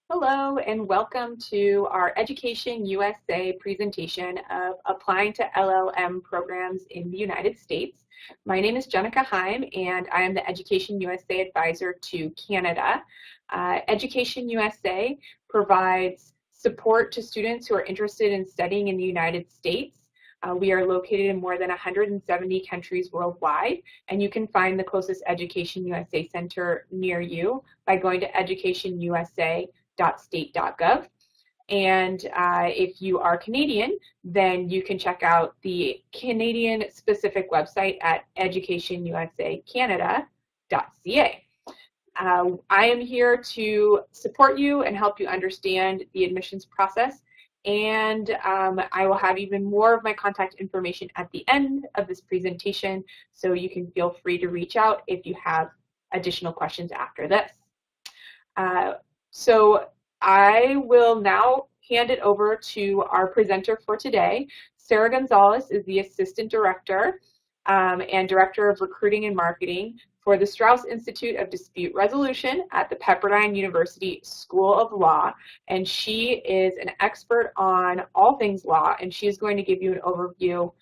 Hello and welcome to our Education USA presentation of applying to LLM programs in the United States. My name is Jenica Heim and I am the Education USA advisor to Canada. Education USA provides support to students who are interested in studying in the United States. We are located in more than 170 countries worldwide, and you can find the closest Education USA center near you by going to educationusa.state.gov. And if you are Canadian, then you can check out the Canadian specific website at educationusacanada.ca. I am here to support you and help you understand the admissions process, and I will have even more of my contact information at the end of this presentation, so you can feel free to reach out if you have additional questions after this. So I will now hand it over to our presenter for today. Sarah Gonzales is the Assistant Director and Director of Recruiting and Marketing for the Straus Institute of Dispute Resolution at the Pepperdine University School of Law, and she is an expert on all things law, and she is going to give you an overview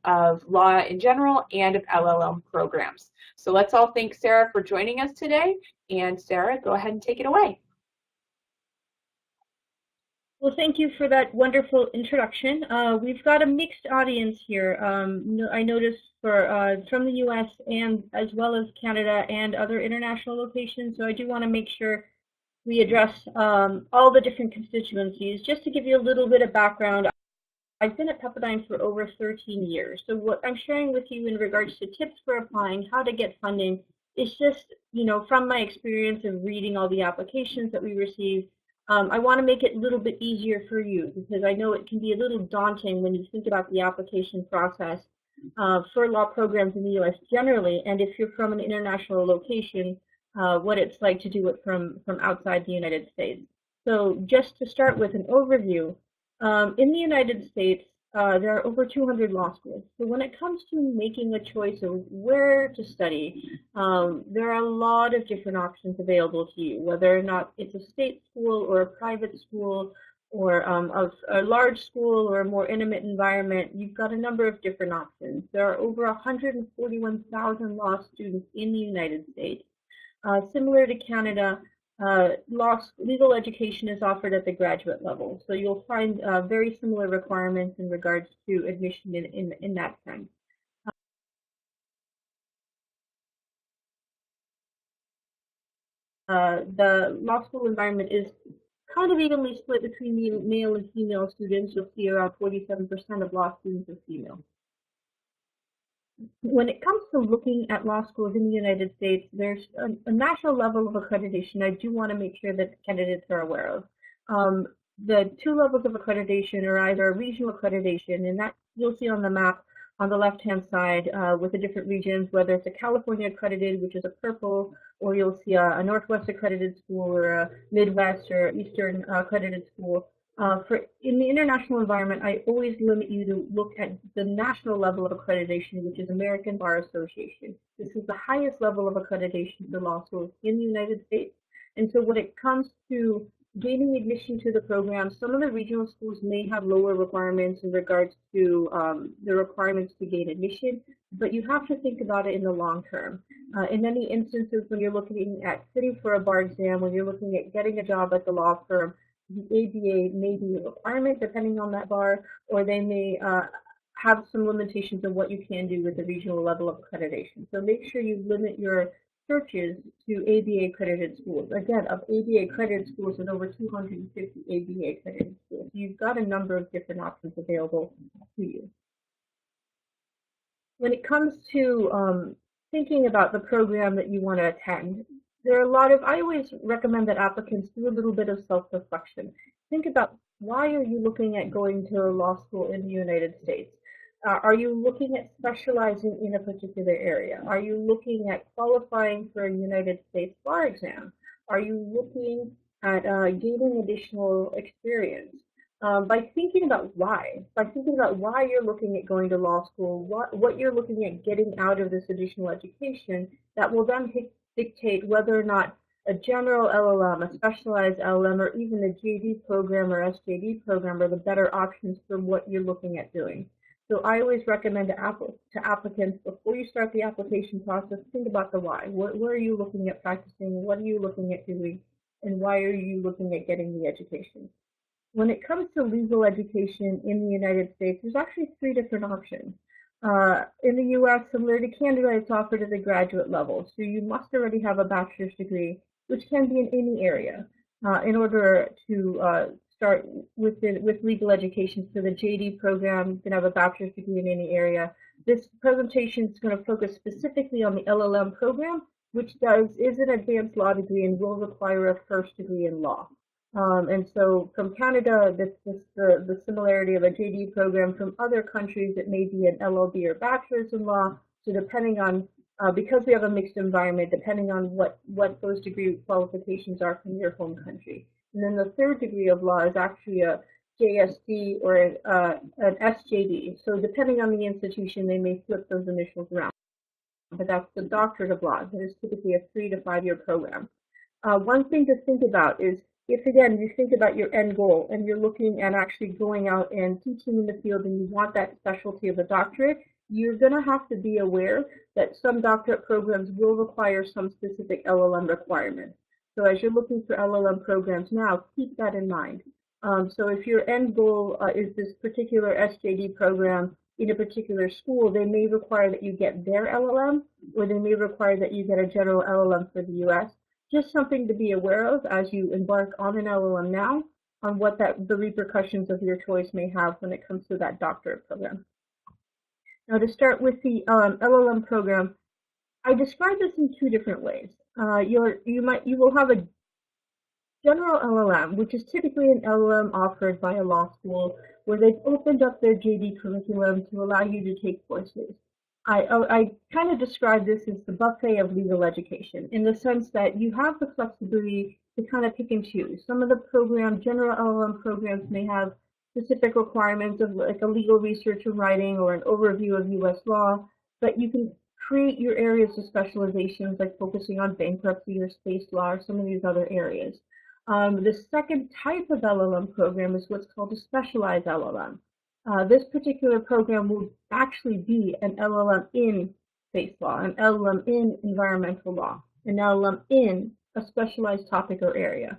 of law in general and of LLM programs. So let's all thank Sarah for joining us today, and Sarah, go ahead and take it away. Well, thank you for that wonderful introduction. We've got a mixed audience here. I noticed from the US and as well as Canada and other international locations, so I do want to make sure we address all the different constituencies. Just to give you a little bit of background, I've been at Pepperdine for over 13 years. So what I'm sharing with you in regards to tips for applying, how to get funding, is just, from my experience of reading all the applications that we receive. I want to make it a little bit easier for you because I know it can be a little daunting when you think about the application process for law programs in the U.S. generally, and if you're from an international location, what it's like to do it from outside the United States. So just to start with an overview, in the United States, there are over 200 law schools. So when it comes to making a choice of where to study, there are a lot of different options available to you, whether or not it's a state school or a private school or a large school or a more intimate environment. You've got a number of different options. There are over 141,000 law students in the United States. Similar to Canada, legal education is offered at the graduate level, so you'll find very similar requirements in regards to admission in that sense. The law school environment is kind of evenly split between the male and female students. You'll see around 47% of law students are female. When it comes to looking at law schools in the United States, there's a national level of accreditation I do want to make sure that candidates are aware of. The two levels of accreditation are either regional accreditation, and that you'll see on the map on the left-hand side with the different regions, whether it's a California accredited, which is a purple, or you'll see a Northwest accredited school or a Midwest or Eastern accredited school. In the international environment, I always limit you to look at the national level of accreditation, which is American Bar Association. This is the highest level of accreditation for law schools in the United States. And so when it comes to gaining admission to the program, some of the regional schools may have lower requirements in regards to the requirements to gain admission, but you have to think about it in the long term. In many instances, when you're looking at sitting for a bar exam, when you're looking at getting a job at the law firm, the ABA may be a requirement depending on that bar, or they may have some limitations of what you can do with the regional level of accreditation. So make sure you limit your searches to ABA accredited schools. Again, of ABA accredited schools, there's over 250 ABA accredited schools. You've got a number of different options available to you. When it comes to thinking about the program that you want to attend, there are a lot of, I always recommend that applicants do a little bit of self-reflection. Think about, why are you looking at going to a law school in the United States? Are you looking at specializing in a particular area? Are you looking at qualifying for a United States bar exam? Are you looking at gaining additional experience? By thinking about why you're looking at going to law school, what you're looking at getting out of this additional education, that will then dictate whether or not A general LLM, a specialized LLM, or even a JD program or SJD program are the better options for what you're looking at doing. So I always recommend to applicants, before you start the application process, think about the why. Where are you looking at practicing? What are you looking at doing? And why are you looking at getting the education? When it comes to legal education in the United States, there's actually three different options. In the US, similar to Canada, it's offered at the graduate level. So you must already have a bachelor's degree, which can be in any area, in order to start with legal education. So the JD program, you can have a bachelor's degree in any area. This presentation is going to focus specifically on the LLM program, which is an advanced law degree and will require a first degree in law. And so from Canada, that's just the similarity of a JD program. From other countries, it may be an LLB or bachelor's in law. So depending on, because we have a mixed environment, depending on what those degree qualifications are from your home country. And then the third degree of law is actually a JSD or an SJD. So depending on the institution, they may flip those initials around. But that's the doctorate of law. That is typically a 3 to 5 year program. One thing to think about is, if again you think about your end goal and you're looking at actually going out and teaching in the field and you want that specialty of a doctorate, you're going to have to be aware that some doctorate programs will require some specific LLM requirements. So as you're looking for LLM programs now, keep that in mind. So if your end goal is this particular SJD program in a particular school, they may require that you get their LLM, or they may require that you get a general LLM for the US. Just something to be aware of as you embark on an LLM now, on what the repercussions of your choice may have when it comes to that doctorate program. Now, to start with the LLM program, I describe this in two different ways. You will have a general LLM, which is typically an LLM offered by a law school where they've opened up their JD curriculum to allow you to take courses. I kind of describe this as the buffet of legal education, in the sense that you have the flexibility to kind of pick and choose. Some of the general LLM programs may have specific requirements of like a legal research and writing or an overview of US law, but you can create your areas of specializations, like focusing on bankruptcy or space law or some of these other areas. The second type of LLM program is what's called a specialized LLM. This particular program will actually be an LLM in space law, an LLM in environmental law, an LLM in a specialized topic or area.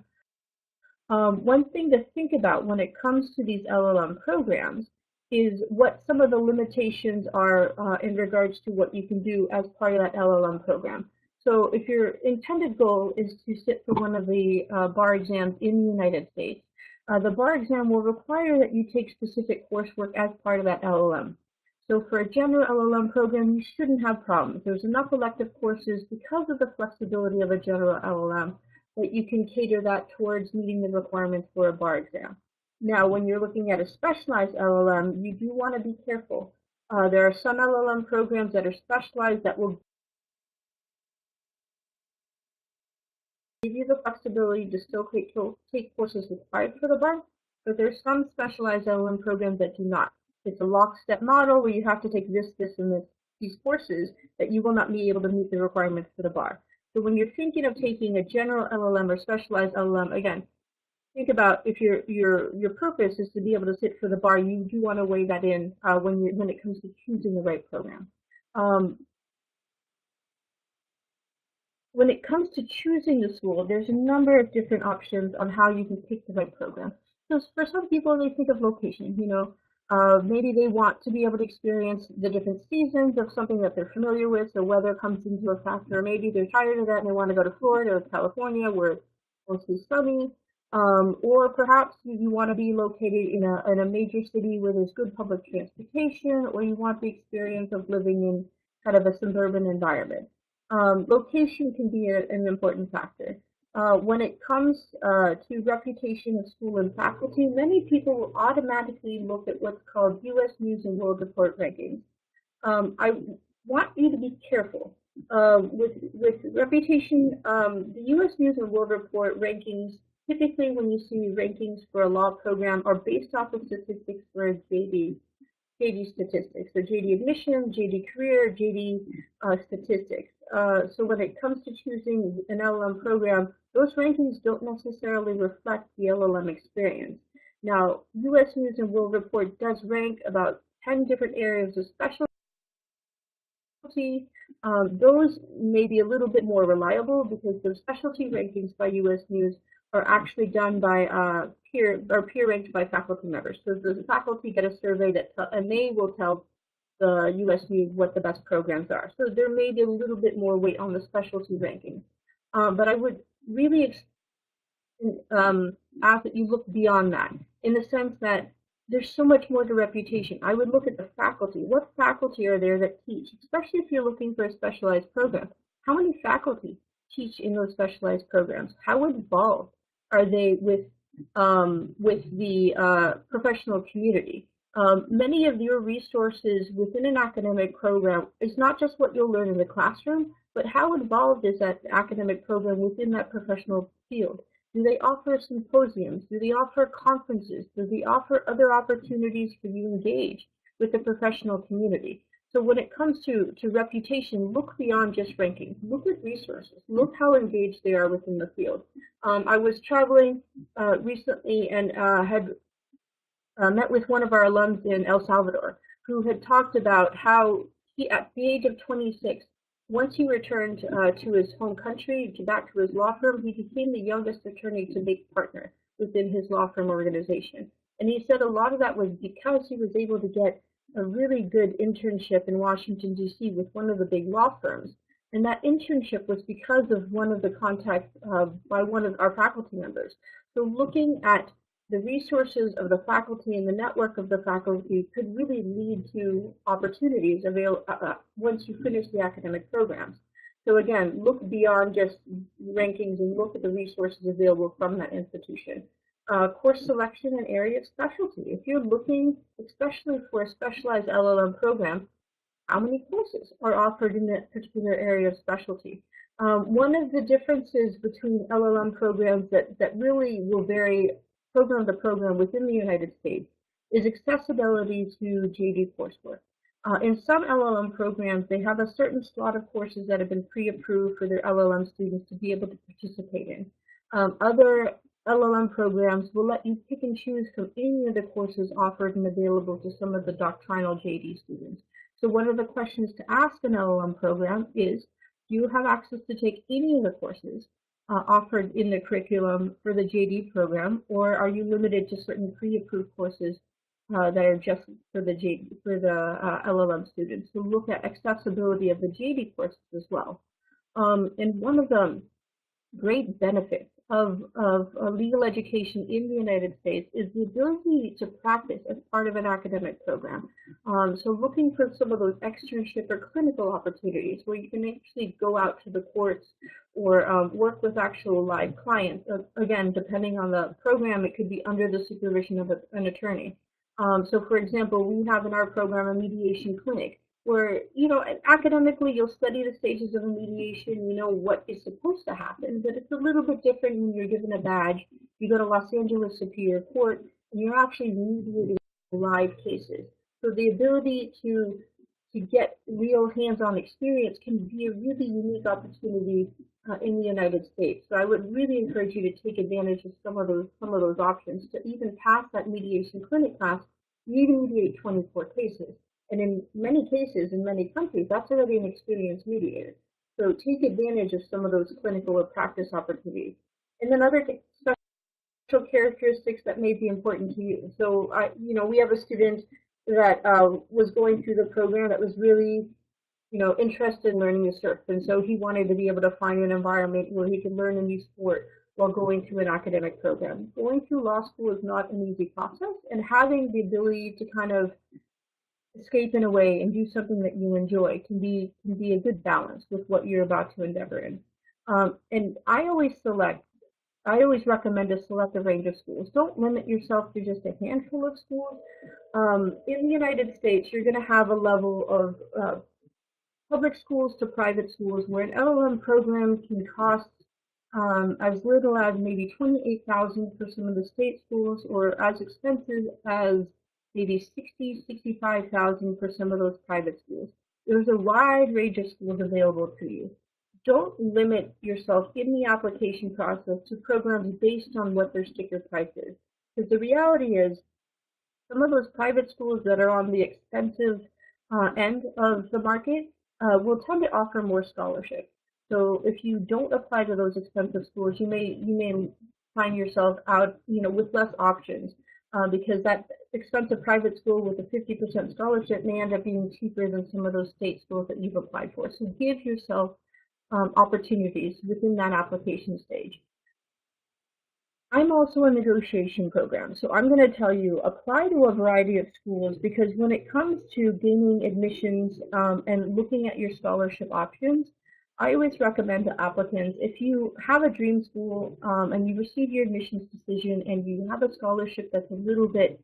One thing to think about when it comes to these LLM programs is what some of the limitations are in regards to what you can do as part of that LLM program. So if your intended goal is to sit for one of the bar exams in the United States, the bar exam will require that you take specific coursework as part of that LLM. So for a general LLM program, you shouldn't have problems. There's enough elective courses because of the flexibility of a general LLM that you can cater that towards meeting the requirements for a bar exam. Now, when you're looking at a specialized LLM, you do want to be careful. There are some LLM programs that are specialized that will give you the flexibility to still take courses required for the bar, but there's some specialized LLM programs that do not. It's a lockstep model where you have to take this, and these courses that you will not be able to meet the requirements for the bar. So when you're thinking of taking a general LLM or specialized LLM, again, think about if your purpose is to be able to sit for the bar, you do want to weigh that in when it comes to choosing the right program. When it comes to choosing the school, there's a number of different options on how you can pick the right program. So for some people, they think of location. Maybe they want to be able to experience the different seasons of something that they're familiar with, so weather comes into a factor. Maybe they're tired of that and they want to go to Florida or California where it's mostly sunny. Or perhaps you want to be located in a major city where there's good public transportation, or you want the experience of living in kind of a suburban environment. Location can be an important factor. When it comes to reputation of school and faculty, many people will automatically look at what's called U.S. News and World Report rankings. I want you to be careful. With reputation, the U.S. News and World Report rankings, typically when you see rankings for a law program, are based off of statistics for a JD. JD statistics, so JD admission, JD career, JD statistics. So when it comes to choosing an LLM program, those rankings don't necessarily reflect the LLM experience. Now, U.S. News and World Report does rank about 10 different areas of specialty. Those may be a little bit more reliable because the specialty rankings by U.S. News are actually done by peer ranked by faculty members. So the faculty get a survey and they will tell the U.S. News what the best programs are. So there may be a little bit more weight on the specialty rankings. But I would really ask that you look beyond that, in the sense that there's so much more to reputation. I would look at the faculty. What faculty are there that teach, especially if you're looking for a specialized program? How many faculty teach in those specialized programs? How involved are they with the professional community? Many of your resources within an academic program is not just what you'll learn in the classroom, but how involved is that academic program within that professional field? Do they offer symposiums? Do they offer conferences? Do they offer other opportunities for you to engage with the professional community? So when it comes to reputation, look beyond just rankings. Look at resources. Look how engaged they are within the field. I was traveling recently and had met with one of our alums in El Salvador who had talked about how he, at the age of 26, once he returned to his home country, back to his law firm, he became the youngest attorney to make partner within his law firm organization. And he said a lot of that was because he was able to get a really good internship in Washington, D.C. with one of the big law firms. And that internship was because of one of the contacts by one of our faculty members. So looking at the resources of the faculty and the network of the faculty could really lead to opportunities available once you finish the academic programs. So again, look beyond just rankings and look at the resources available from that institution. Course selection and area of specialty. If you're looking especially for a specialized LLM program, how many courses are offered in that particular area of specialty? One of the differences between LLM programs that really will vary program to program within the United States is accessibility to JD coursework. In some LLM programs, they have a certain slot of courses that have been pre-approved for their LLM students to be able to participate in. Other LLM programs will let you pick and choose from any of the courses offered and available to some of the doctrinal JD students. So one of the questions to ask an LLM program is, do you have access to take any of the courses offered in the curriculum for the JD program, or are you limited to certain pre-approved courses that are just for the LLM students? So look at accessibility of the JD courses as well. And one of the great benefits of legal education in the United States is the ability to practice as part of an academic program. So looking for some of those externship or clinical opportunities where you can actually go out to the courts or work with actual live clients. Again, depending on the program, it could be under the supervision of an attorney. So for example, we have in our program a mediation clinic where, academically you'll study the stages of a mediation, you know what is supposed to happen, but it's a little bit different when you're given a badge, you go to Los Angeles Superior Court, and you're actually mediating live cases. So the ability to get real hands-on experience can be a really unique opportunity in the United States. So I would really encourage you to take advantage of some of those options. To even pass that mediation clinic class, you need to mediate 24 cases. And in many cases, in many countries, that's already an experienced mediator. So take advantage of some of those clinical or practice opportunities. And then other special characteristics that may be important to you. So, we have a student that was going through the program that was really, interested in learning to surf. And so he wanted to be able to find an environment where he could learn a new sport while going through an academic program. Going through law school is not an easy process, and having the ability to kind of escape in a way and do something that you enjoy can be a good balance with what you're about to endeavor in. And I always recommend to select a range of schools. Don't limit yourself to just a handful of schools. In the United States, you're going to have a level of public schools to private schools where an LLM program can cost as little as maybe $28,000 for some of the state schools, or as expensive as maybe 60, 65,000 for some of those private schools. There's a wide range of schools available to you. Don't limit yourself in the application process to programs based on what their sticker price is. Because the reality is, some of those private schools that are on the expensive end of the market will tend to offer more scholarships. So if you don't apply to those expensive schools, you may find yourself out, with less options because that expensive private school with a 50% scholarship may end up being cheaper than some of those state schools that you've applied for. So give yourself opportunities within that application stage. I'm also a negotiation program, so I'm going to tell you, apply to a variety of schools, because when it comes to gaining admissions and looking at your scholarship options, I always recommend to applicants, if you have a dream school and you receive your admissions decision and you have a scholarship that's a little bit,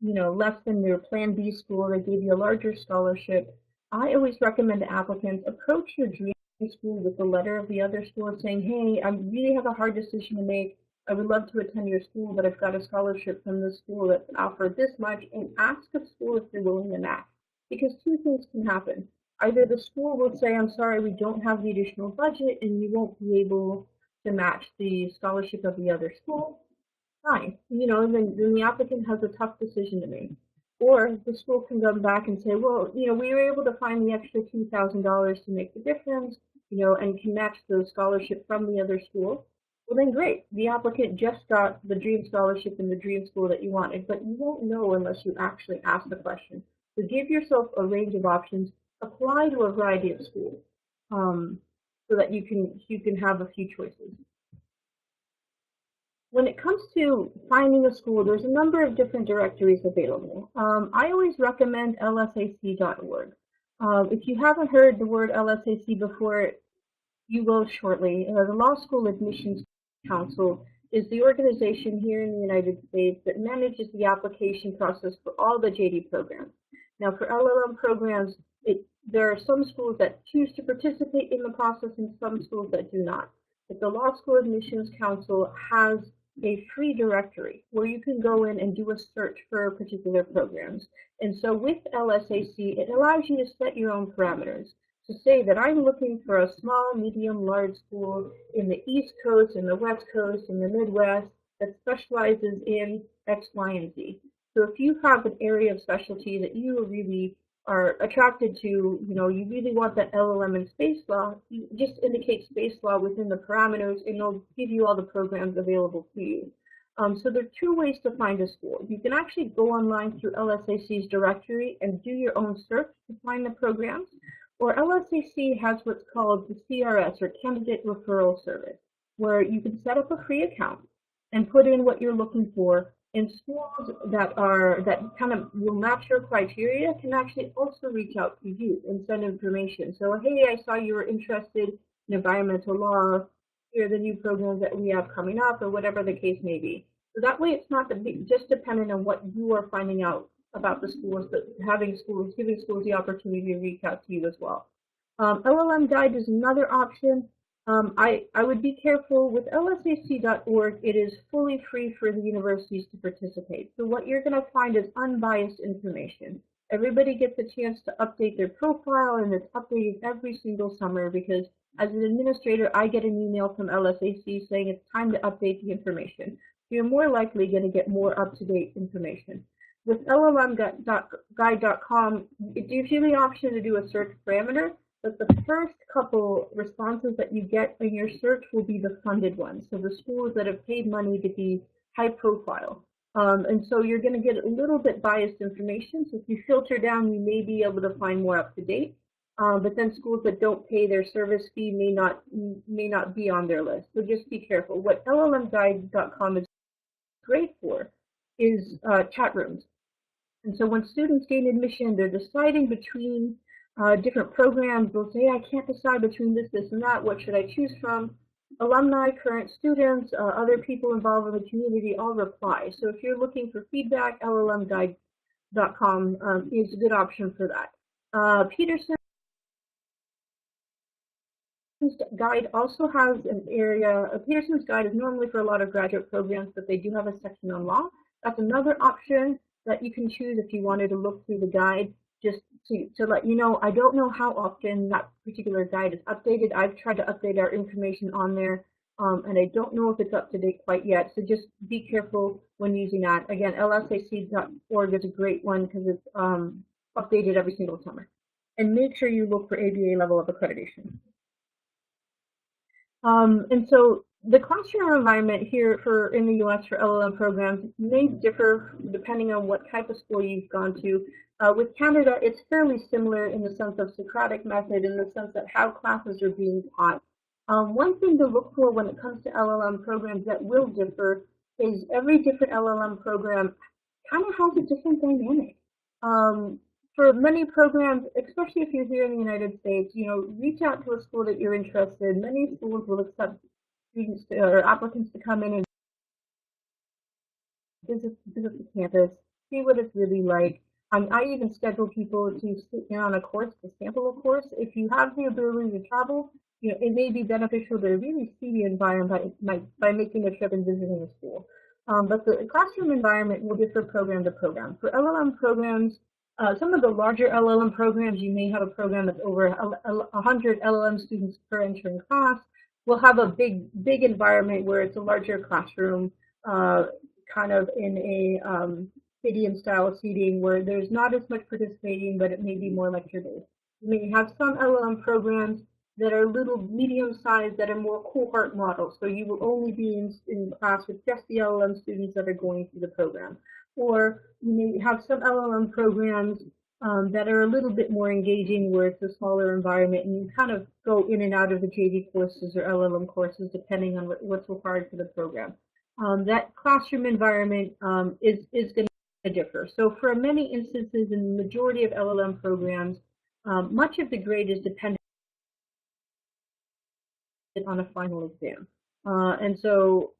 less than your Plan B school that gave you a larger scholarship, I always recommend to applicants, approach your dream school with the letter of the other school saying, hey, I really have a hard decision to make. I would love to attend your school, but I've got a scholarship from this school that's offered this much, and ask the school if they're willing to match. Because two things can happen. Either the school will say, I'm sorry, we don't have the additional budget, and you won't be able to match the scholarship of the other school. Fine. Then the applicant has a tough decision to make. Or the school can come back and say, well, we were able to find the extra $2,000 to make the difference, and can match the scholarship from the other school. Well, then great. The applicant just got the dream scholarship in the dream school that you wanted, but you won't know unless you actually ask the question. So give yourself a range of options. Apply to a variety of schools so that you can have a few choices. When it comes to finding a school, there's a number of different directories available. I always recommend LSAC.org. If you haven't heard the word LSAC before, you will shortly. The Law School Admissions Council is the organization here in the United States that manages the application process for all the JD programs. Now, for LLM programs, there are some schools that choose to participate in the process and some schools that do not. But the Law School Admissions Council has a free directory where you can go in and do a search for particular programs. And so with LSAC, it allows you to set your own parameters, to say that I'm looking for a small, medium, large school in the East Coast, in the West Coast, in the Midwest that specializes in X, Y, and Z. So if you have an area of specialty that you really are attracted to, you really want that LLM in space law, you just indicate space law within the parameters and it'll give you all the programs available to you. So there are two ways to find a school. You can actually go online through LSAC's directory and do your own search to find the programs. Or LSAC has what's called the CRS, or Candidate Referral Service, where you can set up a free account and put in what you're looking for, and schools that kind of will match your criteria can actually also reach out to you and send information. So, hey, I saw you were interested in environmental law. Here are the new programs that we have coming up, or whatever the case may be. So that way it's not just dependent on what you are finding out about the schools, but giving schools the opportunity to reach out to you as well. LLM Guide is another option. I would be careful with LSAC.org. It is fully free for the universities to participate. So what you're going to find is unbiased information. Everybody gets a chance to update their profile, and it's updated every single summer because as an administrator, I get an email from LSAC saying it's time to update the information. You're more likely going to get more up-to-date information. With LLMguide.com, it gives you the option to do a search parameter, but the first couple responses that you get in your search will be the funded ones, so the schools that have paid money to be high profile. And so you're going to get a little bit biased information, so if you filter down, you may be able to find more up to date. But then schools that don't pay their service fee may not be on their list, so just be careful. What LLMguide.com is great for is chat rooms. And so when students gain admission, they're deciding between different programs. They'll say, I can't decide between this, this, and that. What should I choose from? Alumni, current students, other people involved in the community all reply. So if you're looking for feedback, LLMguide.com is a good option for that. Peterson's Guide also has an area. Peterson's Guide is normally for a lot of graduate programs, but they do have a section on law. That's another option that you can choose if you wanted to look through the guide, just to let you know. I don't know how often that particular guide is updated. I've tried to update our information on there, and I don't know if it's up to date quite yet. So just be careful when using that. Again, lsac.org is a great one because it's updated every single summer. And make sure you look for ABA level of accreditation. And so the classroom environment here in the US for LLM programs may differ depending on what type of school you've gone to. With Canada, it's fairly similar in the sense of Socratic method, in the sense that how classes are being taught. One thing to look for when it comes to LLM programs that will differ is every different LLM program kind of has a different dynamic. For many programs, especially if you're here in the United States, reach out to a school that you're interested in. Many schools will accept students or applicants to come in and visit the campus, see what it's really like. I even schedule people to sit in on a course, to sample a course. If you have the ability to travel, it may be beneficial to really see the environment by making a trip and visiting a school. But the classroom environment will differ program to program. For LLM programs, some of the larger LLM programs, you may have a program that's over 100 LLM students per entering class. We'll have a big environment where it's a larger classroom, kind of in a stadium-style seating where there's not as much participating, but it may be more lecture-based. You may have some LLM programs that are little medium-sized, that are more cohort models. So you will only be in class with just the LLM students that are going through the program. Or you may have some LLM programs that are a little bit more engaging, where it's a smaller environment, and you kind of go in and out of the JD courses or LLM courses depending on what's required for the program. That classroom environment is going to differ. So for many instances in the majority of LLM programs, much of the grade is dependent on a final exam. And so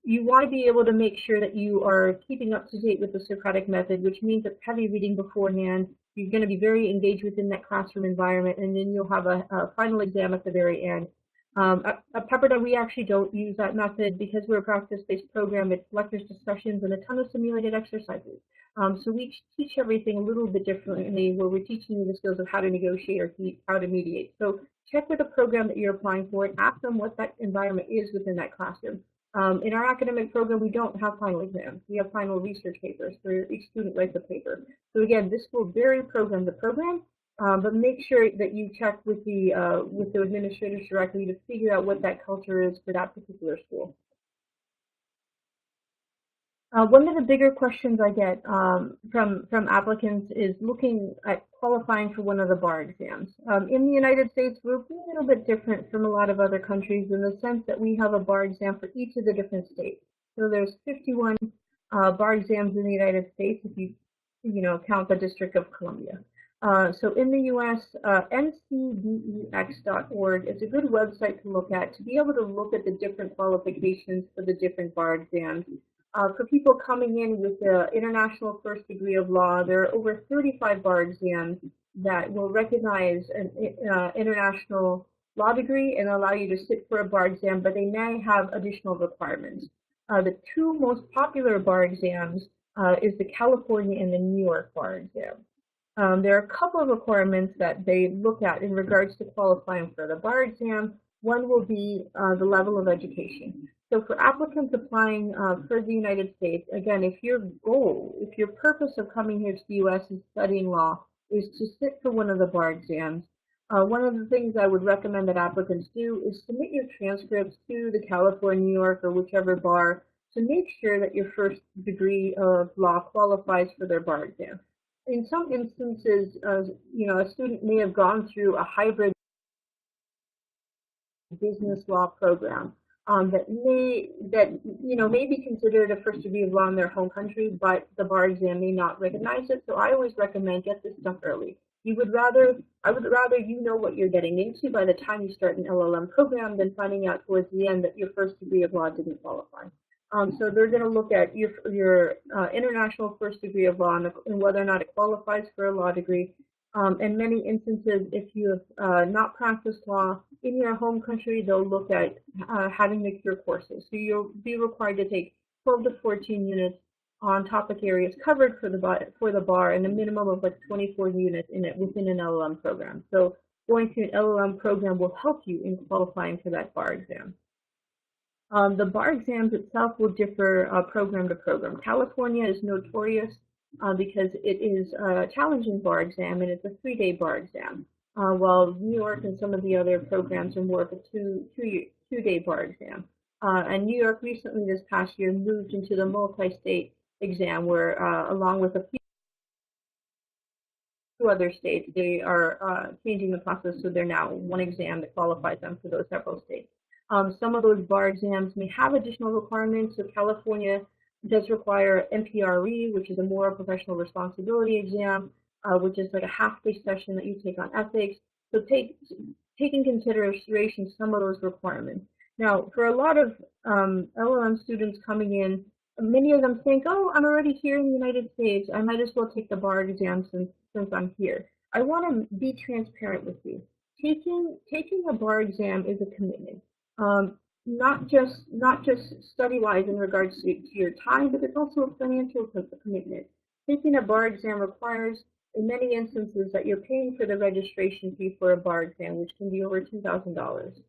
you want to be able to make sure that you are keeping up to date with the Socratic method, which means that heavy reading beforehand. You're going to be very engaged within that classroom environment, and then you'll have a final exam at the very end. At Pepperdine, we actually don't use that method because we're a practice-based program. It's lectures, discussions, and a ton of simulated exercises. So we teach everything a little bit differently, where we're teaching you the skills of how to negotiate or how to mediate. So check with the program that you're applying for and ask them what that environment is within that classroom. In our academic program, we don't have final exams. We have final research papers where each student writes a paper. So again, this will vary program to program, but make sure that you check with the administrators directly to figure out what that culture is for that particular school. One of the bigger questions I get from applicants is looking at qualifying for one of the bar exams. In the United States, we're a little bit different from a lot of other countries in the sense that we have a bar exam for each of the different states. So there's 51 bar exams in the United States if you count the District of Columbia. So in the U.S., ncdex.org is a good website to look at, to be able to look at the different qualifications for the different bar exams. For people coming in with the International First Degree of Law, there are over 35 bar exams that will recognize an international law degree and allow you to sit for a bar exam, but they may have additional requirements. The two most popular bar exams is the California and the New York bar exam. There are a couple of requirements that they look at in regards to qualifying for the bar exam. One will be the level of education. So for applicants applying for the United States, again, if your purpose of coming here to the U.S. and studying law is to sit for one of the bar exams, one of the things I would recommend that applicants do is submit your transcripts to the California, New York, or whichever bar to make sure that your first degree of law qualifies for their bar exam. In some instances, a student may have gone through a hybrid business law program that may be considered a first degree of law in their home country, but the bar exam may not recognize it. So I always recommend get this stuff early. I would rather you know what you're getting into by the time you start an LLM program than finding out towards the end that your first degree of law didn't qualify. So they're going to look at your international first degree of law and whether or not it qualifies for a law degree. In many instances, if you have not practiced law in your home country, they'll look at having the CURE courses. So you'll be required to take 12 to 14 units on topic areas covered for the bar and a minimum of like 24 units in it within an LLM program. So going to an LLM program will help you in qualifying for that bar exam. The bar exams itself will differ program to program. California is notorious because it is a challenging bar exam and it's a 3-day bar exam, while New York and some of the other programs are more of a two-day bar exam. And New York recently this past year moved into the multi-state exam where along with a few other states, they are changing the process so they're now one exam that qualifies them for those several states. Some of those bar exams may have additional requirements. So California does require MPRE, which is a moral professional responsibility exam, which is like a half-day session that you take on ethics. So take in consideration some of those requirements. Now, for a lot of LLM students coming in, many of them think, oh, I'm already here in the United States. I might as well take the bar exam since I'm here. I want to be transparent with you. Taking a bar exam is a commitment. Not just study-wise in regards to your time, but it's also a financial commitment. Taking a bar exam requires, in many instances, that you're paying for the registration fee for a bar exam, which can be over $2,000.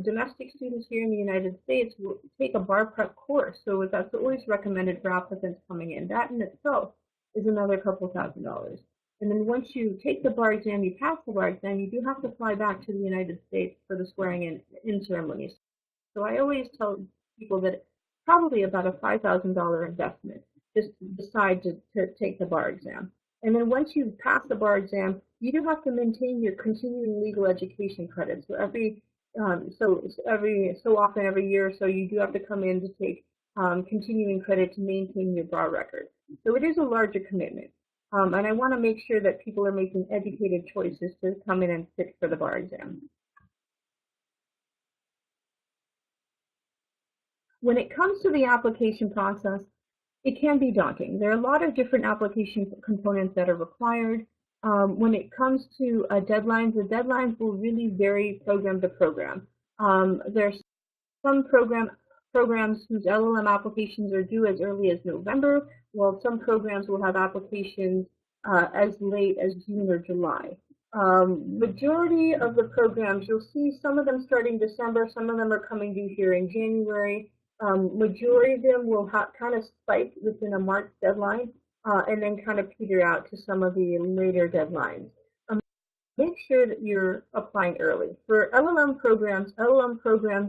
Domestic students here in the United States will take a bar prep course, so that's always recommended for applicants coming in. That in itself is another couple $1,000s. And then once you take the bar exam, you pass the bar exam, you do have to fly back to the United States for the swearing in ceremonies. So I always tell people that it's probably about a $5,000 investment just to decide to take the bar exam. And then once you pass the bar exam, you do have to maintain your continuing legal education credits. So every year or so, you do have to come in to take continuing credit to maintain your bar record. So it is a larger commitment. And I want to make sure that people are making educated choices to come in and sit for the bar exam. When it comes to the application process, it can be daunting. There are a lot of different application components that are required. When it comes to deadlines, the deadlines will really vary program to program. There's some programs whose LLM applications are due as early as November, while some programs will have applications as late as June or July. Majority of the programs, you'll see some of them starting December, some of them are coming due here in January. Majority of them will kind of spike within a March deadline and then kind of peter out to some of the later deadlines. Make sure that you're applying early. For LLM programs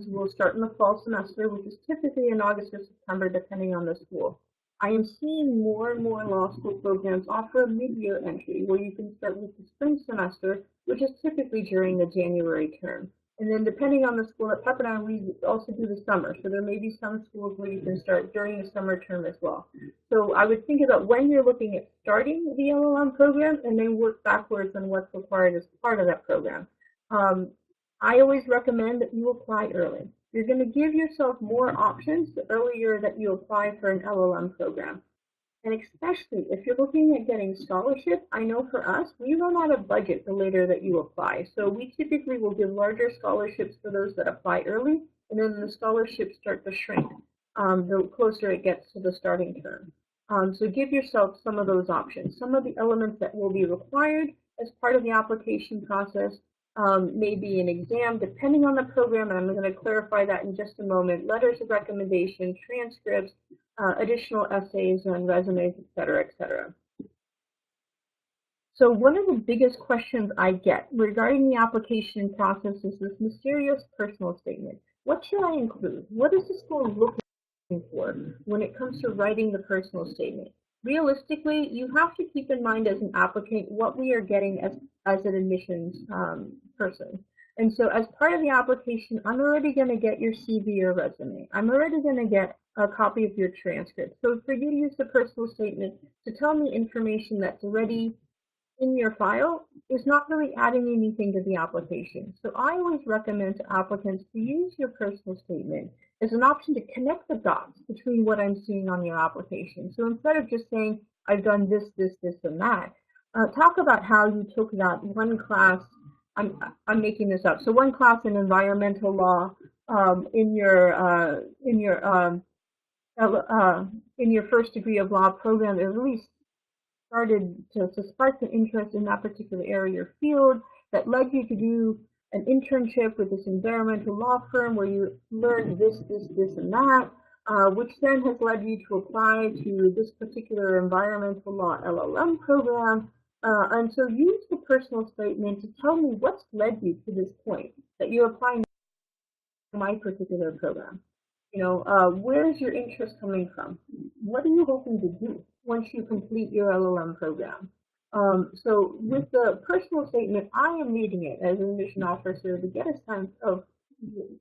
will start in the fall semester, which is typically in August or September, depending on the school. I am seeing more and more law school programs offer a mid-year entry where you can start with the spring semester, which is typically during the January term. And then depending on the school, at Pepperdine, we also do the summer. So there may be some schools where you can start during the summer term as well. So I would think about when you're looking at starting the LLM program and then work backwards on what's required as part of that program. I always recommend that you apply early. You're going to give yourself more options the earlier that you apply for an LLM program. And especially if you're looking at getting scholarship, I know for us, we run out of budget the later that you apply. So we typically will give larger scholarships for those that apply early, and then the scholarships start to shrink the closer it gets to the starting term. So give yourself some of those options. Some of the elements that will be required as part of the application process may be an exam, depending on the program, and I'm going to clarify that in just a moment, letters of recommendation, transcripts, additional essays and resumes, et cetera, et cetera. So one of the biggest questions I get regarding the application process is this mysterious personal statement. What should I include? What is the school looking for when it comes to writing the personal statement? Realistically, you have to keep in mind as an applicant what we are getting as an admissions person. And so as part of the application, I'm already going to get your CV or resume. I'm already going to get a copy of your transcript. So for you to use the personal statement to tell me information that's already in your file is not really adding anything to the application. So I always recommend to applicants to use your personal statement as an option to connect the dots between what I'm seeing on your application. So instead of just saying, I've done this, this, this, and that, talk about how you took that one class, I'm making this up, so one class in environmental law in your in your first degree of law program, it really started to spark an interest in that particular area or field that led you to do an internship with this environmental law firm where you learned this, and that, which then has led you to apply to this particular environmental law LLM program. And so use the personal statement to tell me what's led you to this point that you're applying to my particular program. Where's your interest coming from? What are you hoping to do once you complete your LLM program? So with the personal statement, I am reading it as an admission officer to get a sense of,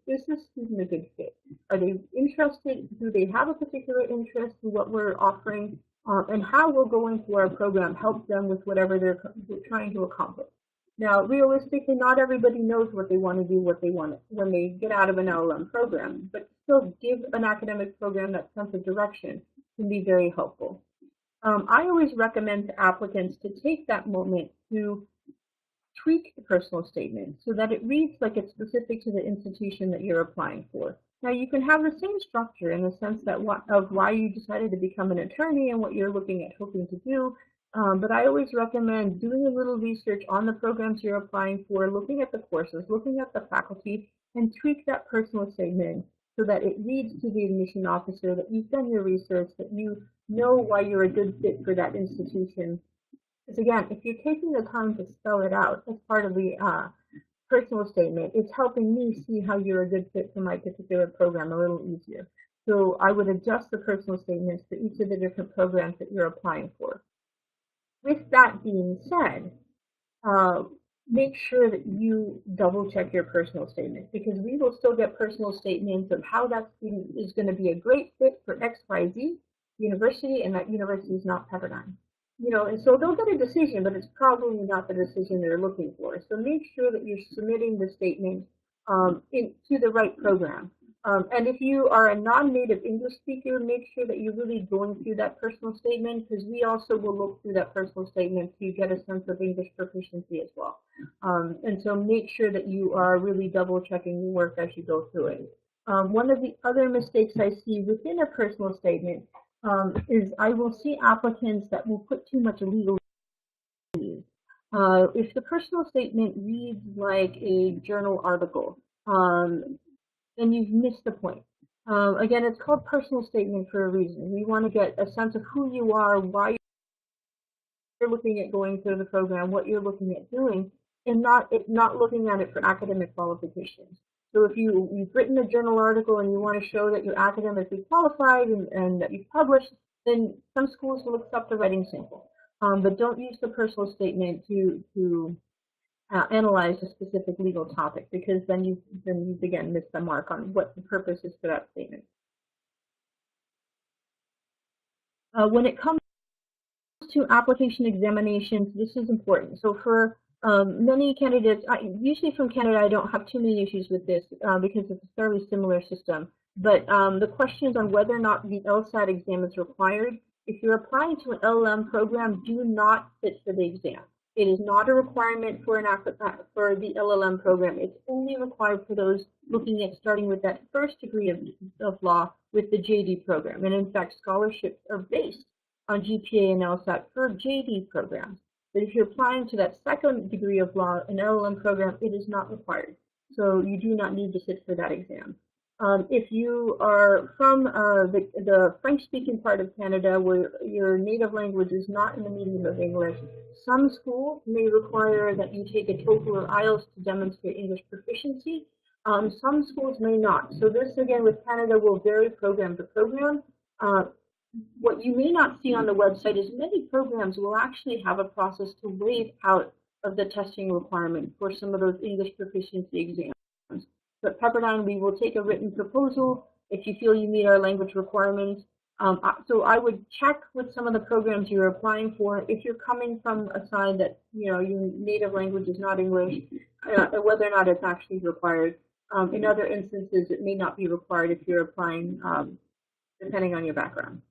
is this student a good fit? Are they interested? Do they have a particular interest in what we're offering? And how will going through our program help them with whatever they're trying to accomplish? Now, realistically, not everybody knows what they want to do, what they want when they get out of an LLM program, but still give an academic program that sense of direction can be very helpful. I always recommend to applicants to take that moment to tweak the personal statement so that it reads like it's specific to the institution that you're applying for. Now, you can have the same structure in the sense that of why you decided to become an attorney and what you're looking at hoping to do. But I always recommend doing a little research on the programs you're applying for, looking at the courses, looking at the faculty, and tweak that personal statement so that it reads to the admission officer that you've done your research, that you know why you're a good fit for that institution. Because again, if you're taking the time to spell it out as part of the personal statement, it's helping me see how you're a good fit for my particular program a little easier. So I would adjust the personal statements for each of the different programs that you're applying for. With that being said, make sure that you double check your personal statement, because we will still get personal statements of how that student is going to be a great fit for XYZ university, and that university is not Pepperdine. And so they'll get a decision, but it's probably not the decision they're looking for. So make sure that you're submitting the statement to the right program. And if you are a non-native English speaker, make sure that you're really going through that personal statement, because we also will look through that personal statement to get a sense of English proficiency as well. And so make sure that you are really double checking your work as you go through it. One of the other mistakes I see within a personal statement is I will see applicants that will put too much legal. If the personal statement reads like a journal article, then you've missed the point. Again, it's called personal statement for a reason. We want to get a sense of who you are, why you're looking at going through the program, what you're looking at doing, and not looking at it for academic qualifications. So if you've written a journal article and you want to show that you're academically qualified and that you've published, then some schools will accept a writing sample. But don't use the personal statement to analyze a specific legal topic, because then you've again missed the mark on what the purpose is for that statement. When it comes to application examinations, this is important. So for many candidates, usually from Canada, I don't have too many issues with this because it's a fairly similar system. But the questions on whether or not the LSAT exam is required, if you're applying to an LLM program, do not sit for the exam. It is not a requirement for the LLM program. It's only required for those looking at starting with that first degree of law with the JD program. And in fact, scholarships are based on GPA and LSAT for JD programs. But if you're applying to that second degree of law, an LLM program, it is not required. So you do not need to sit for that exam. If you are from the French-speaking part of Canada, where your native language is not in the medium of English, some schools may require that you take a TOEFL or IELTS to demonstrate English proficiency. Some schools may not. So this, again, with Canada will vary program to program. What you may not see on the website is many programs will actually have a process to waive out of the testing requirement for some of those English proficiency exams. But Pepperdine, we will take a written proposal if you feel you meet our language requirements. So I would check with some of the programs you're applying for. If you're coming from a side that your native language is not English, whether or not it's actually required. In other instances, it may not be required if you're applying, depending on your background.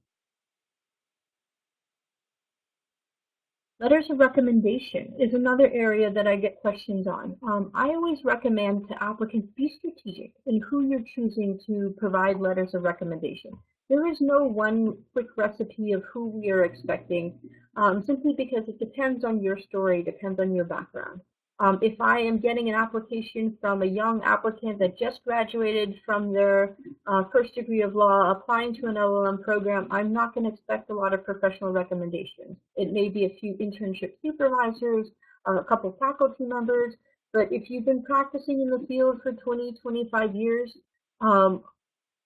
Letters of recommendation is another area that I get questions on. I always recommend to applicants be strategic in who you're choosing to provide letters of recommendation. There is no one quick recipe of who we are expecting, simply because it depends on your story, depends on your background. If I am getting an application from a young applicant that just graduated from their first degree of law applying to an LLM program, I'm not going to expect a lot of professional recommendations. It may be a few internship supervisors, a couple faculty members, but if you've been practicing in the field for 20, 25 years,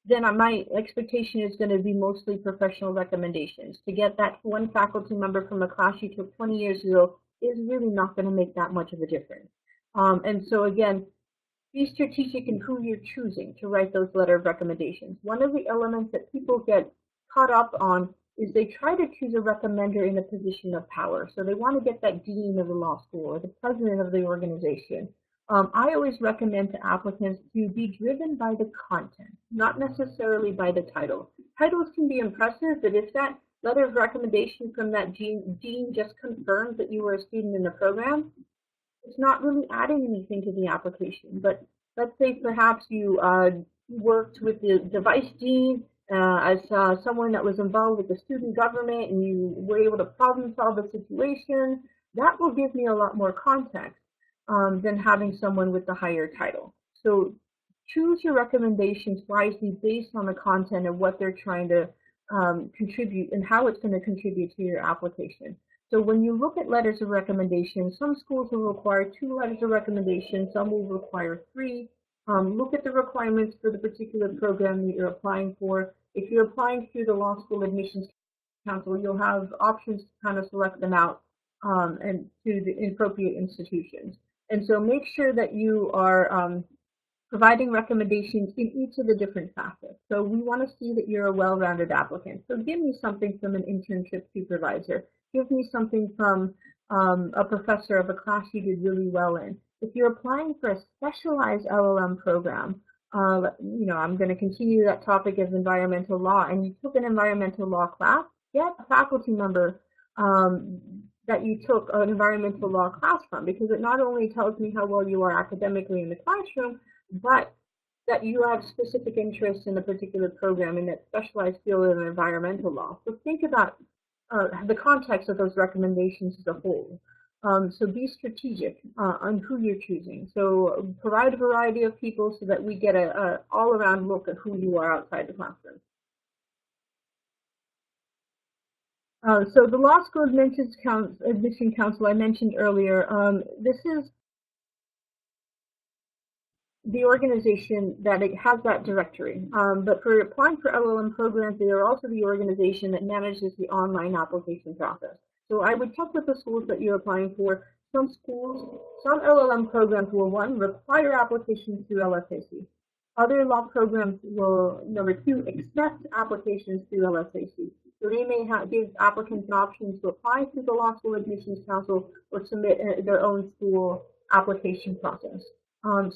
then my expectation is going to be mostly professional recommendations. To get that one faculty member from a class you took 20 years ago is really not going to make that much of a difference. And so again, be strategic in who you're choosing to write those letter of recommendations. One of the elements that people get caught up on is they try to choose a recommender in a position of power. So they want to get that dean of the law school or the president of the organization. I always recommend to applicants to be driven by the content, not necessarily by the title. Titles can be impressive, but if that letter of recommendation from that dean just confirms that you were a student in the program, it's not really adding anything to the application. But let's say perhaps you worked with the vice dean as someone that was involved with the student government and you were able to problem solve a situation. That will give me a lot more context than having someone with the higher title. So choose your recommendations wisely based on the content of what they're trying to contribute and how it's going to contribute to your application. So when you look at letters of recommendation, some schools will require 2 letters of recommendation, some will require 3. Look at the requirements for the particular program that you're applying for. If you're applying through the Law School Admissions Council, you'll have options to kind of select them out and to the appropriate institutions. And so make sure that you are providing recommendations in each of the different facets. So we want to see that you're a well-rounded applicant. So give me something from an internship supervisor. Give me something from a professor of a class you did really well in. If you're applying for a specialized LLM program, I'm going to continue that topic of environmental law, and you took an environmental law class, get a faculty member that you took an environmental law class from, because it not only tells me how well you are academically in the classroom, but that you have specific interests in a particular program in that specialized field of environmental law. So think about the context of those recommendations as a whole. So be strategic on who you're choosing. So provide a variety of people so that we get an all-around look at who you are outside the classroom. So the Law School Admission Council I mentioned earlier, this is the organization that it has that directory. But for applying for LLM programs, they are also the organization that manages the online application process. So I would check with the schools that you're applying for. Some LLM programs will, 1, require applications through LSAC. Other law programs will, number 2, accept applications through LSAC. So they may give applicants an option to apply through the Law School Admissions Council or submit their own school application process.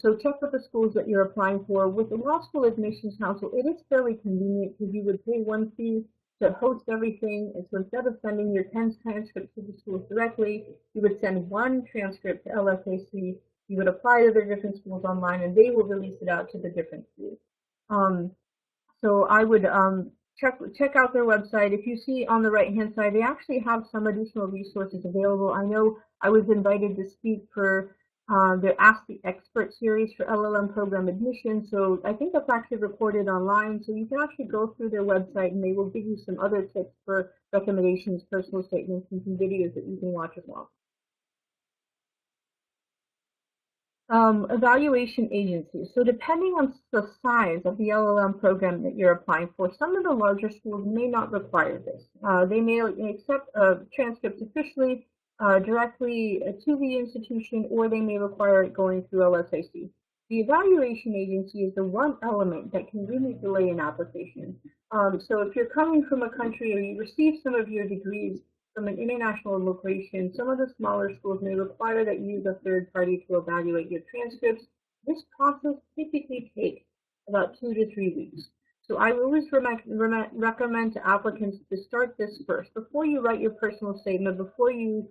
So check with the schools that you're applying for. With the Law School Admissions Council, it is fairly convenient because you would pay one fee to host everything. And so instead of sending your 10 transcripts to the schools directly, you would send 1 transcript to LSAC. You would apply to the different schools online, and they will release it out to the different schools. So I would check out their website. If you see on the right-hand side, they actually have some additional resources available. I know I was invited to speak for their Ask the Expert series for LLM program admission. So I think that's actually recorded online. So you can actually go through their website, and they will give you some other tips for recommendations, personal statements, and some videos that you can watch as well. Evaluation agencies. So depending on the size of the LLM program that you're applying for, some of the larger schools may not require this. They may accept transcripts officially directly to the institution, or they may require it going through LSAC. The evaluation agency is the one element that can really delay an application. So if you're coming from a country or you receive some of your degrees from an international location, some of the smaller schools may require that you use a third party to evaluate your transcripts. This process typically takes about 2 to 3 weeks. So I always recommend to applicants to start this first. Before you write your personal statement, before you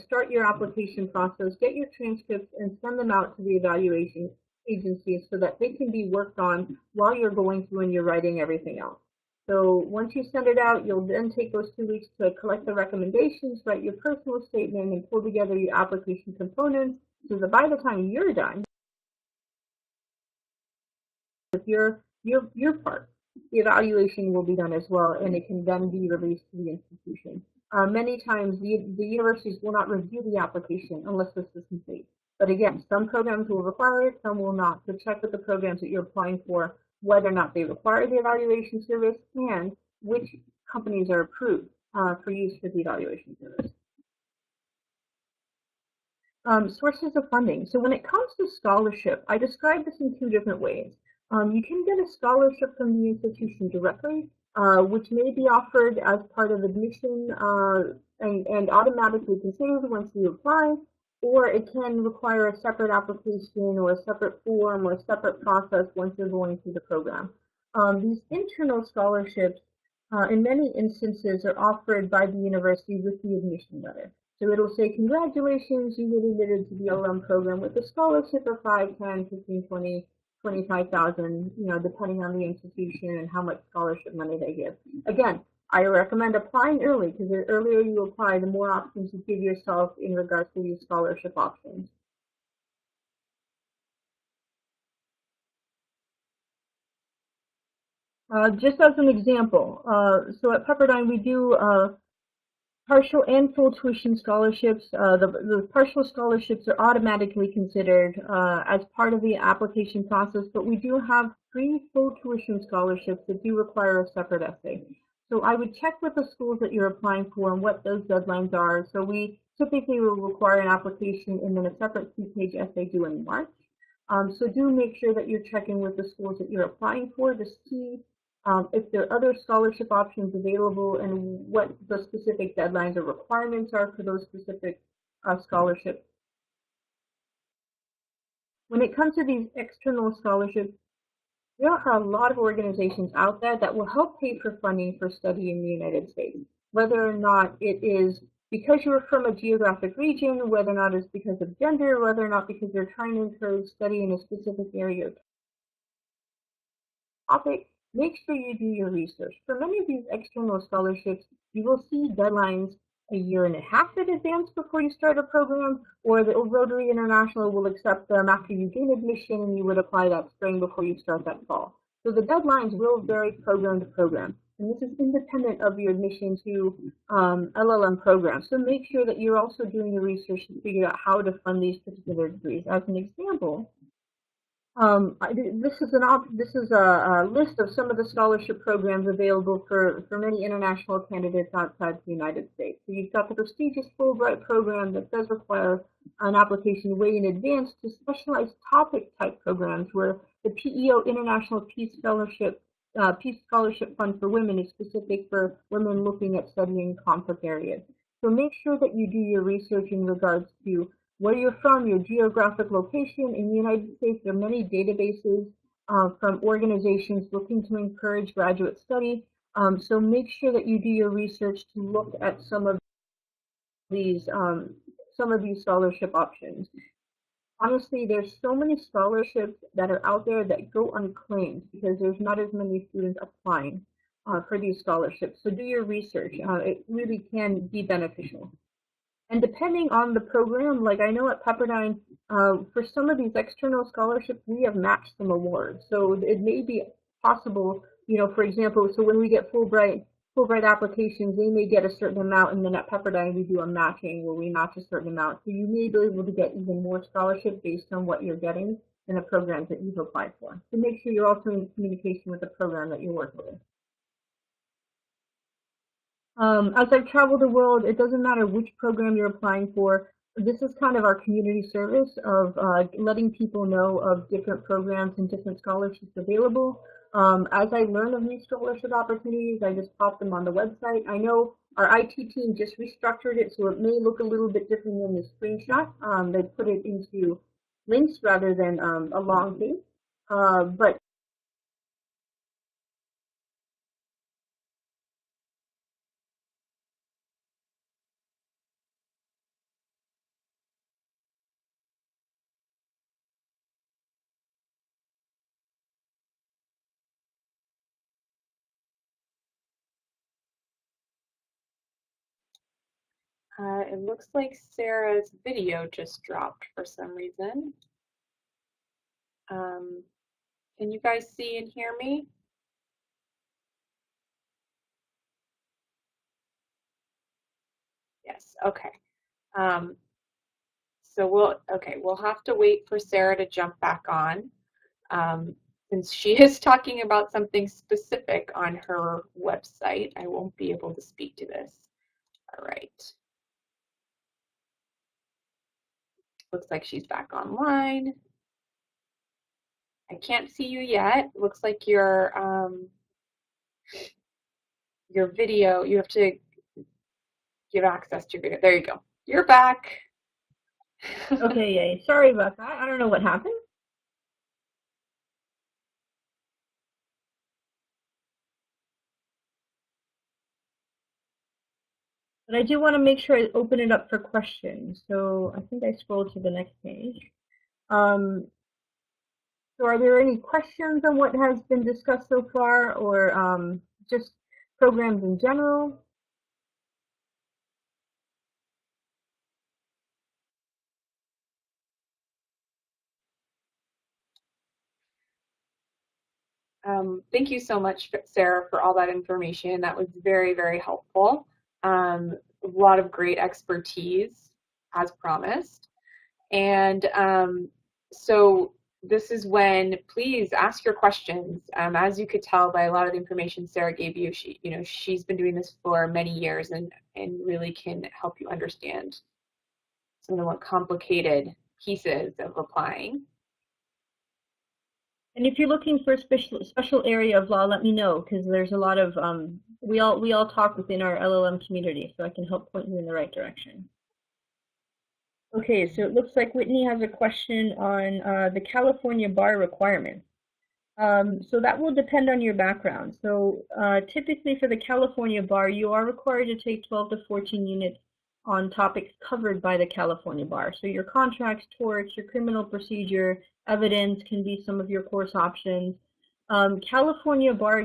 start your application process, get your transcripts, and send them out to the evaluation agencies so that they can be worked on while you're going through and you're writing everything else. So once you send it out, you'll then take those 2 weeks to collect the recommendations, write your personal statement, and pull together your application components so that by the time you're done with your part, the evaluation will be done as well, and it can then be released to the institution. Many times, the universities will not review the application unless this is complete. But again, some programs will require it, some will not. So check with the programs that you're applying for whether or not they require the evaluation service and which companies are approved for use for the evaluation service. Sources of funding. So when it comes to scholarship, I describe this in 2 different ways. You can get a scholarship from the institution directly, which may be offered as part of admission and automatically considered once you apply, or it can require a separate application or a separate form or a separate process once you're going through the program. These internal scholarships, in many instances, are offered by the university with the admission letter. So it'll say, congratulations, you were admitted to the LLM program with a scholarship of 5, 10, 15, 20, 25,000, depending on the institution and how much scholarship money they give. Again, I recommend applying early because the earlier you apply, the more options you give yourself in regards to these scholarship options. Just as an example, so at Pepperdine we do partial and full tuition scholarships. The partial scholarships are automatically considered as part of the application process, but we do have 3 full tuition scholarships that do require a separate essay. So I would check with the schools that you're applying for and what those deadlines are. So we typically will require an application and then a separate 2-page essay due in March. So do make sure that you're checking with the schools that you're applying for to see if there are other scholarship options available and what the specific deadlines or requirements are for those specific scholarships. When it comes to these external scholarships, there are a lot of organizations out there that will help pay for funding for study in the United States, whether or not it is because you're from a geographic region, whether or not it's because of gender, whether or not because they're trying to encourage study in a specific area or topic. Make sure you do your research. For many of these external scholarships, you will see deadlines a year and a half in advance before you start a program, or the Rotary International will accept them after you gain admission and you would apply that spring before you start that fall. So the deadlines will vary program to program, and this is independent of your admission to LLM programs. So make sure that you're also doing your research to figure out how to fund these particular degrees. As an example, this is a list of some of the scholarship programs available for many international candidates outside the United States. So you've got the prestigious Fulbright program that does require an application way in advance to specialized topic type programs where the PEO International Peace Scholarship Fund for Women is specific for women looking at studying conflict areas. So make sure that you do your research in regards to where you're from, your geographic location. In the United States, there are many databases from organizations looking to encourage graduate study. So make sure that you do your research to look at some of these scholarship options. Honestly, there's so many scholarships that are out there that go unclaimed because there's not as many students applying for these scholarships. So do your research. It really can be beneficial. And depending on the program, like I know at Pepperdine, for some of these external scholarships, we have matched some awards. So it may be possible, for example, so when we get Fulbright applications, they may get a certain amount, and then at Pepperdine we do a matching where we match a certain amount. So you may be able to get even more scholarship based on what you're getting in the programs that you've applied for. So make sure you're also in communication with the program that you're working with. As I've traveled the world, it doesn't matter which program you're applying for. This is kind of our community service of letting people know of different programs and different scholarships available. As I learn of new scholarship opportunities, I just pop them on the website. I know our IT team just restructured it, so it may look a little bit different than the screenshot. They put it into links rather than a long thing. But It looks like Sarah's video just dropped for some reason. Can you guys see and hear me? Yes, okay. So we'll have to wait for Sarah to jump back on. Since she is talking about something specific on her website, I won't be able to speak to this. All right. Looks like she's back online. I can't see you yet. Looks like your video, you have to give access to your video. There you go. You're back. Okay, yay. Sorry about that. I don't know what happened. But I do want to make sure I open it up for questions. So I think I scrolled to the next page. So are there any questions on what has been discussed so far, or just programs in general? Thank you so much, Sarah, for all that information. That was very, very helpful. A lot of great expertise, as promised. And so this is when, please ask your questions. As you could tell by a lot of the information Sarah gave you, she's been doing this for many years and really can help you understand some of the more complicated pieces of applying. And if you're looking for a special area of law, let me know, because there's a lot of we all talk within our LLM community, so I can help point you in the right direction. Okay, so it looks like Whitney has a question on the California bar requirements. So that will depend on your background. So typically for the California bar, you are required to take 12 to 14 units on topics covered by the California bar. So your contracts, torts, your criminal procedure, evidence can be some of your course options. California bar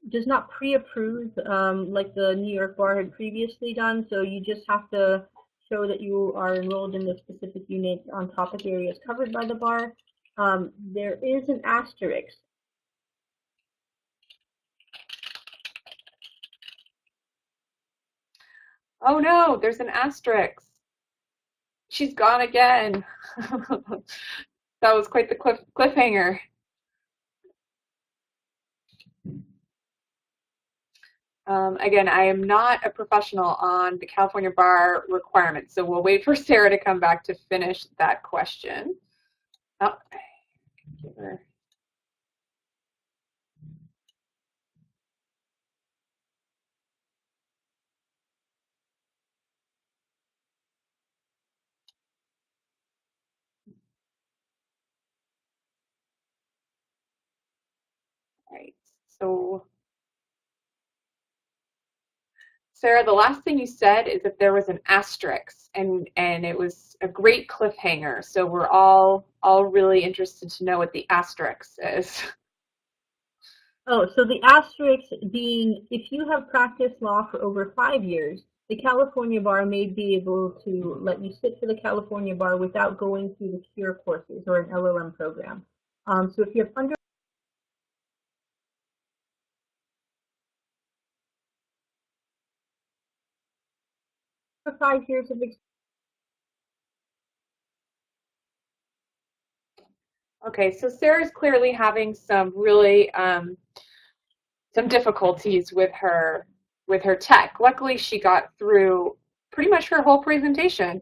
does not pre-approve like the New York bar had previously done. So you just have to show that you are enrolled in the specific unit on topic areas covered by the bar. There is an asterisk. Oh no, there's an asterisk. She's gone again. That was quite the cliffhanger. Again, I am not a professional on the California bar requirements, so we'll wait for Sarah to come back to finish that question. Oh, give her. Right. So, Sarah, the last thing you said is that there was an asterisk, and it was a great cliffhanger. So we're all really interested to know what the asterisk is. Oh, so the asterisk being if you have practiced law for over 5 years, the California bar may be able to let you sit for the California bar without going through the CURE courses or an LLM program. So if you have under 5 years of experience, Okay, so Sarah's clearly having some really some difficulties with her tech. Luckily, she got through pretty much her whole presentation.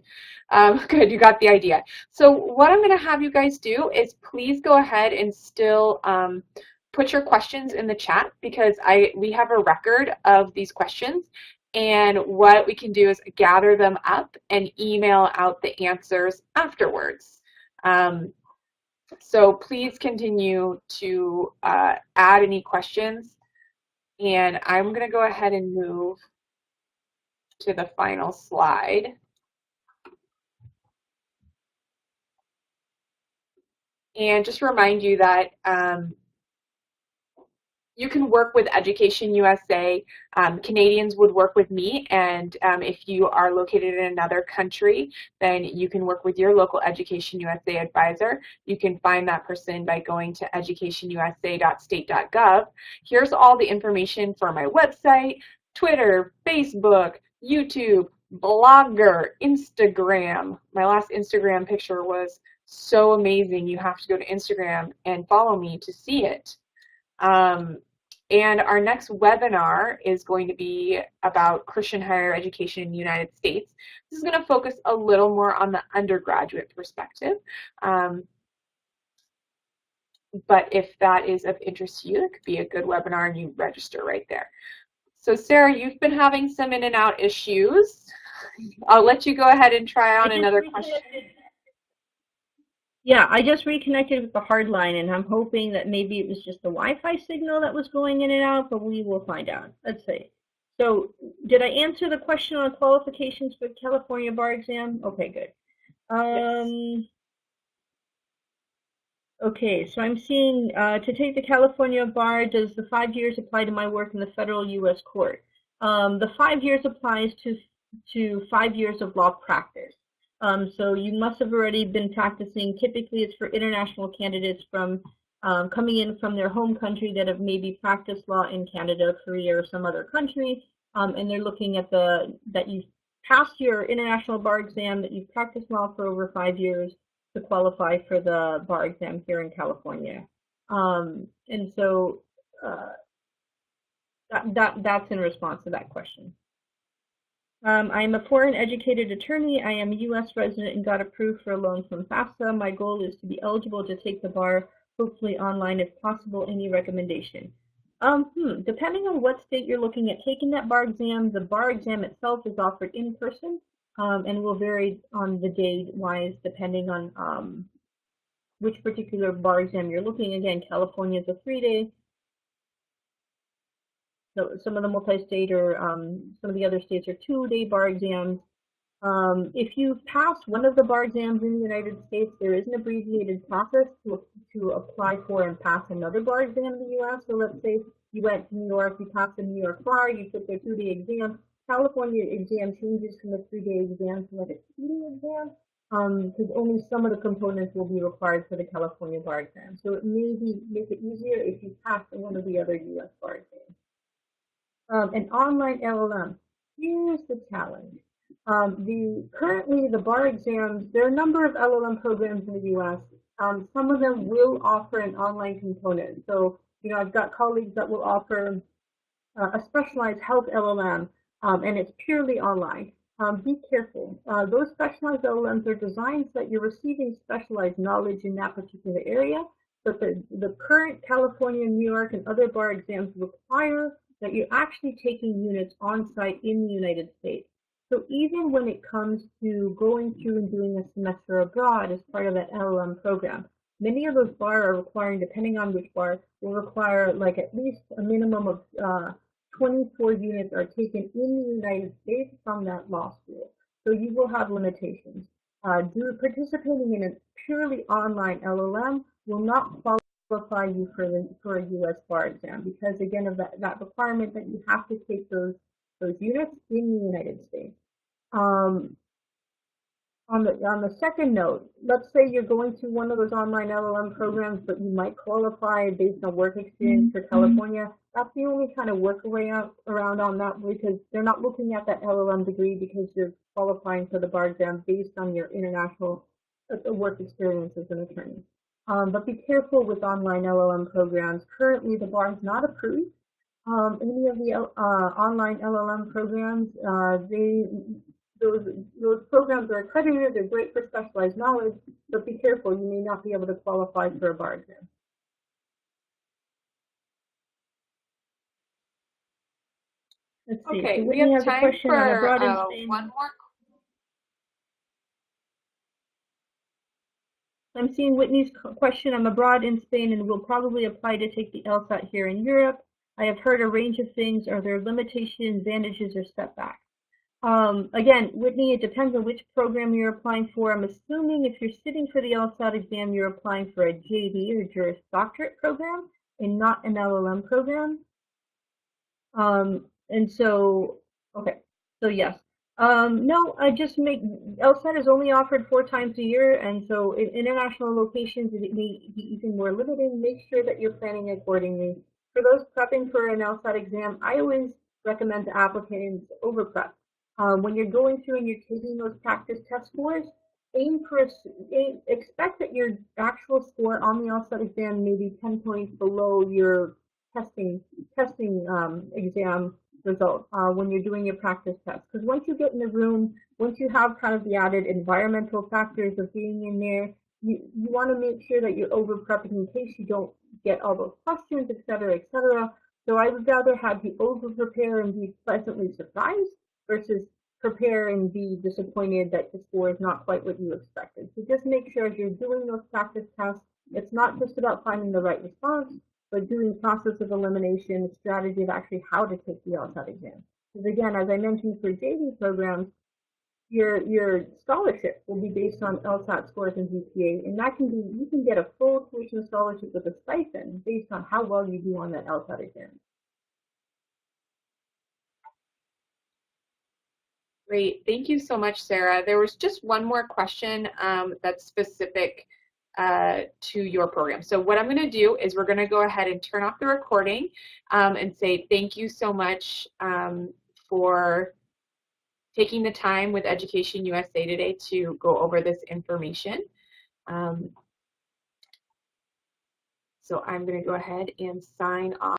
Good, you got the idea. So what I'm going to have you guys do is please go ahead and still put your questions in the chat, because we have a record of these questions, and what we can do is gather them up and email out the answers afterwards. So please continue to add any questions. And I'm going to go ahead and move to the final slide. And just remind you that you can work with Education USA. Canadians would work with me, and if you are located in another country, then you can work with your local Education USA advisor. You can find that person by going to educationusa.state.gov. Here's all the information for my website, Twitter, Facebook, YouTube, Blogger, Instagram. My last Instagram picture was so amazing. You have to go to Instagram and follow me to see it. And our next webinar is going to be about Christian higher education in the United States. This is going to focus a little more on the undergraduate perspective. But if that is of interest to you, it could be a good webinar, and you register right there. So Sarah, you've been having some in and out issues. I'll let you go ahead and try on another question. Yeah, I just reconnected with the hard line, and I'm hoping that maybe it was just the Wi-Fi signal that was going in and out, but we will find out. Let's see. So did I answer the question on qualifications for the California bar exam? Okay, good. Yes. Okay, so I'm seeing to take the California bar, does the 5 years apply to my work in the federal U.S. court? The 5 years applies to 5 years of law practice. So you must have already been practicing. Typically, it's for international candidates from coming in from their home country that have maybe practiced law in Canada, Korea, or some other country, and they're looking at that you've passed your international bar exam, that you've practiced law for over 5 years to qualify for the bar exam here in California. And so that's in response to that question. I'm a foreign educated attorney. I am a U.S. resident and got approved for a loan from FAFSA. My goal is to be eligible to take the bar, hopefully online if possible. Any recommendation? Depending on what state you're looking at taking that bar exam, the bar exam itself is offered in person and will vary on the day-wise depending on which particular bar exam you're looking. Again, California is a 3-day. So some of the multi-state or some of the other states are 2-day bar exams. If you've passed one of the bar exams in the United States, there is an abbreviated process to apply for and pass another bar exam in the U.S. So let's say you went to New York, you passed the New York bar, you took their 2-day exam. California exam changes from a 3-day exam to like a 2-day exam because only some of the components will be required for the California bar exam. So it may make it easier if you pass one of the other U.S. bar exams. An online LLM. Here's the challenge. Currently, the bar exams, there are a number of LLM programs in the U.S. Some of them will offer an online component. So, I've got colleagues that will offer a specialized health LLM, and it's purely online. Be careful. Those specialized LLMs are designed so that you're receiving specialized knowledge in that particular area, but the current California, New York, and other bar exams require that you're actually taking units on site in the United States. So even when it comes to going through and doing a semester abroad as part of that LLM program, many of those bar are requiring, depending on which bar, will require like at least a minimum of 24 units are taken in the United States from that law school. So you will have limitations. Participating in a purely online LLM will not qualify you for a U.S. bar exam because, again, of that requirement that you have to take those units in the United States. On the second note, let's say you're going to one of those online LLM programs, but you might qualify based on work experience for California. That's the only kind of workaround on that because they're not looking at that LLM degree because you're qualifying for the bar exam based on your international work experience as an attorney. But be careful with online LLM programs. Currently, the bar is not approved. Any of the online LLM programs, those programs are accredited. They're great for specialized knowledge, but be careful. You may not be able to qualify for a bar exam. Let's see. Okay, so we have has time a question for on abroad in Spain. one more. I'm seeing Whitney's question. I'm abroad in Spain and will probably apply to take the LSAT here in Europe. I have heard a range of things. Are there limitations, advantages, or setbacks? Again, Whitney, it depends on which program you're applying for. I'm assuming if you're sitting for the LSAT exam, you're applying for a JD or Juris Doctorate program. and not an LLM program. And so, okay, so yes. No, I just make, LSAT is only offered 4 times a year, and so in international locations it may be even more limiting. Make sure that you're planning accordingly. For those prepping for an LSAT exam, I always recommend to applicants over prep. When you're going through and you're taking those practice test scores, expect that your actual score on the LSAT exam may be 10 points below your testing exam result when you're doing your practice test. Because once you get in the room, once you have kind of the added environmental factors of being in there, you want to make sure that you're over prepping in case you don't get all those questions, et cetera, et cetera. So I would rather have you over prepare and be pleasantly surprised versus prepare and be disappointed that the score is not quite what you expected. So just make sure as you're doing those practice tests, it's not just about finding the right response, but doing process of elimination, strategy of actually how to take the LSAT exam. Because again, as I mentioned for JV programs, your scholarship will be based on LSAT scores and GPA, and that can be, you can get a full tuition scholarship with a stipend based on how well you do on that LSAT exam. Great. Thank you so much, Sarah. There was just one more question that's specific to your program. So what I'm going to do is we're going to go ahead and turn off the recording and say thank you so much for taking the time with Education USA today to go over this information. So I'm going to go ahead and sign off.